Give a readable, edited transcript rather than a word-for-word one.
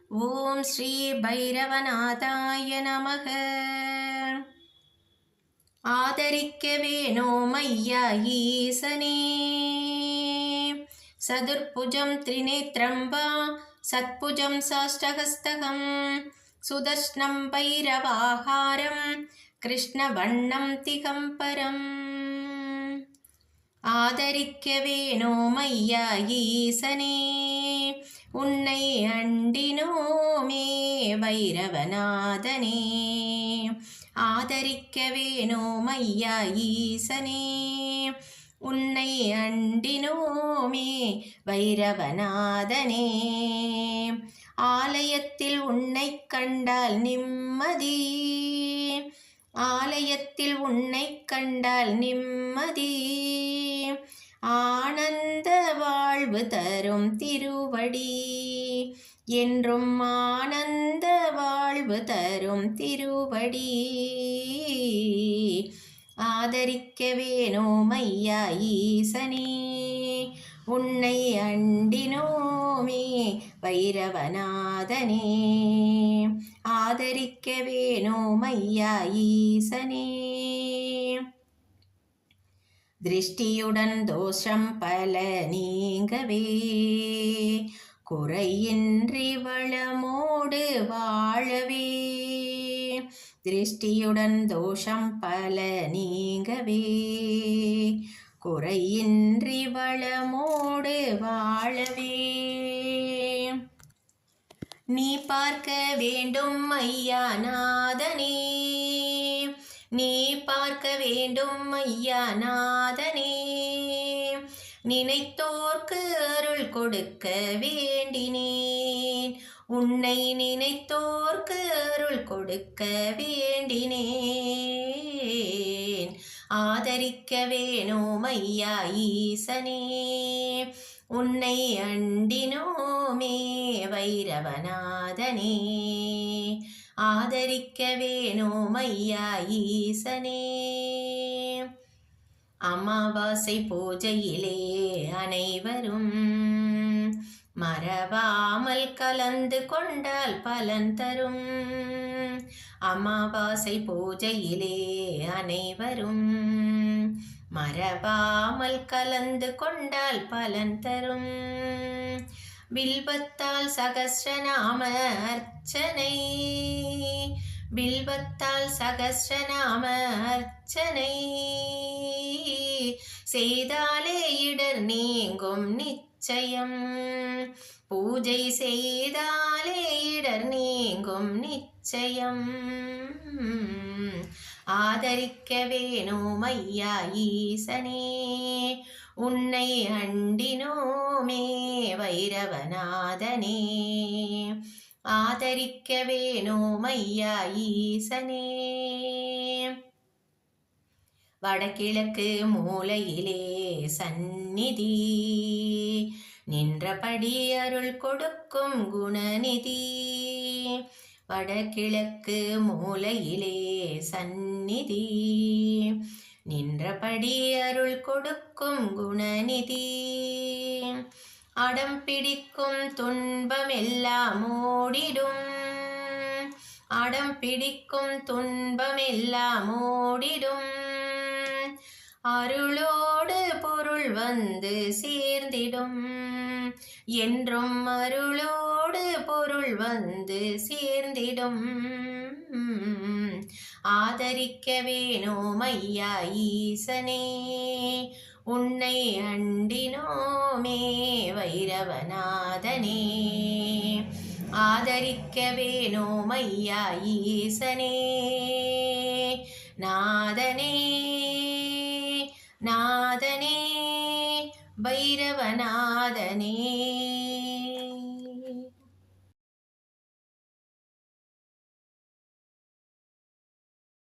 ஓம் ஸ்ரீ பைரவநாதாய நமக. ஆதரிக்க வேணும் ஐயா ஈசனே. சதுர்புஜம் திரிநேத்ரம்பா சத்புஜம் சாஷ்டகஸ்தகம் சுதர்ஷ்ணம் பைரவாகாரம் கிருஷ்ணவண்ணம் திகம்பரம். ஆதரிக்க வேணும் ஐயா ஈசனே. உன்னை அண்டினோமே வைரவநாதனே. ஆதரிக்க வேணும் ஐயா ஈசனே. உன்னை அண்டினோமே வைரவநாதனே. ஆலயத்தில் உன்னை கண்டால் நிம்மதி. ஆலயத்தில் உன்னை கண்டால் நிம்மதி. ஆனந்த வாழ்வு தரும் திருவடி. என்றும் ஆனந்த வாழ்வு தரும் திருவடி. ஆதரிக்க வேணும் ஐயா ஈசனே. உன்னை அண்டினோமே வைரவநாதனே. ஆதரிக்க வேணும் ஐயா ஈசனே. திருஷ்டியுடன் தோஷம் பல நீங்கவே குறையின்றி வளமோடு வாழவே. திருஷ்டியுடன் தோஷம் பல நீங்கவே குறையின்றி வளமோடு வாழவே. நீ பார்க்க வேண்டும் ஐயா நாதனே. நீ பார்க்க வேண்டும் ஐயா நாதனே. நினைத்தோர்க்கு அருள் கொடுக்க வேண்டினேன். உன்னை நினைத்தோர்க்கு அருள் கொடுக்க வேண்டினேன். ஆதரிக்க வேணும் ஐயா ஈசனே. உன்னை அண்டினோமே வைரவநாதனே. ஆதரிக்க வேணும் ஐயா ஈசனே. அமாவாசை பூஜையிலே அனைவரும் மறவாமல் கலந்து கொண்டால் பலன் தரும். அமாவாசை பூஜையிலே அனைவரும் மறவாமல் கலந்து கொண்டால் பலன் தரும். பில்வத்தால் சகஸ்ரநாம அர்ச்சனை. பில்வத்தால் சகஸ்ரநாம அர்ச்சனை செய்தாலே இடர் நீங்கும் நிச்சயம். பூஜை செய்தாலே இடர் நீங்கும் நிச்சயம். ஆதரிக்க வேணும் ஐயா ஈசனே. உன்னை அண்டினோமே வைரவநாதனே. ஆதரிக்க வேணும் ஐயா ஈசனே. வடகிழக்கு மூலையிலே சந்நிதி. நின்றபடி அருள் கொடுக்கும் குணநிதி. வடகிழக்கு மூலையிலே சந்நிதி. நின்றபடி அருள் கொடுக்கும் குணநிதி. அடம் பிடிக்கும் துன்பமெல்லாம் ஓடிடும். அடம் பிடிக்கும் துன்பமெல்லாம் ஓடிடும். அருளோடு பொருள் வந்து சேர்ந்திடும். என்றும் அருளோடு பொருள் வந்து சேர்ந்திடும். ஆதரிக்க வேணும் ஐயா ஈசனே. உன்னை அண்டினோமே வைரவநாதனே. ஆதரிக்க வேணும் ஐயா ஈசனே. நாதனே நாதனே வைரவநாதனே.